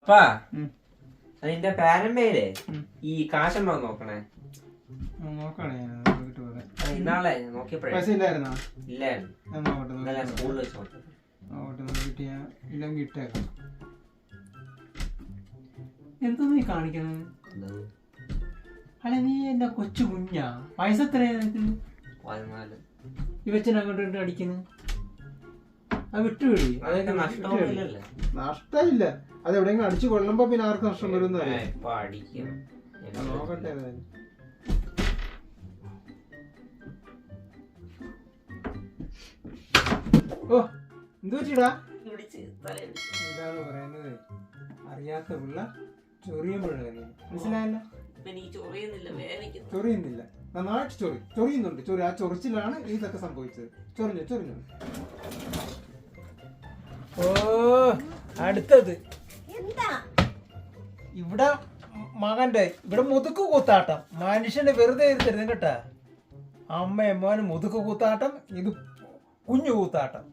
അപ്പാ അതിന്റെ പാരമ്പയിലേ ഈ കാശമ്പോ നോക്കണേ. നോക്കണേ ഇന്നാളെ നോക്കിയപ്പോഴേ പൈസ ഇല്ലായിരുന്നോ? ഇല്ലായിരുന്നു. സ്കൂളിൽ വെച്ച് നോക്കിട്ട് ഞാൻ ഇല്ലെങ്കിൽ ഇട്ടേക്കാം. എന്താ നീ കാണിക്കണത്? അല്ല നീ എന്താ കൊച്ചു കുഞ്ഞാ? പൈസ എത്രയാ നിനക്ക്? 14. ഇവച്ചൻ അങ്ങോട്ട് അടിക്കുന്നു. അത് വിട്ടുപിടി. അതൊക്കെ നഷ്ടമില്ല. അത് എവിടെയെങ്കിലും അടിച്ചു കൊള്ളുമ്പോ പിന്നെ ആർക്ക് നഷ്ടം വരും. നോക്കട്ടെ. ഓ എന്തു പറ്റിടാ? ഇതാണ് പറയുന്നത്, അറിയാത്ത പിള്ള ചൊറിയുമ്പോഴാണ്. മനസ്സിലായല്ലോ? ചൊറിയുന്നില്ല, നന്നായിട്ട് ചൊറിയുന്നുണ്ട്. ആ ചൊറിച്ചിലാണ് ഇതൊക്കെ സംഭവിച്ചത്. ചൊറിഞ്ഞു. ഓ അടുത്തത് ഇവിടെ മകന്റെ ഇവിടെ മുതുക്ക് കൂത്താട്ടം. മനുഷ്യന്റെ വെറുതെ ഇരുത്തരുത് കേട്ടാ. അമ്മയും മോനും മുതുക്ക് കൂത്താട്ടം, ഇത് കുഞ്ഞു കൂത്താട്ടം.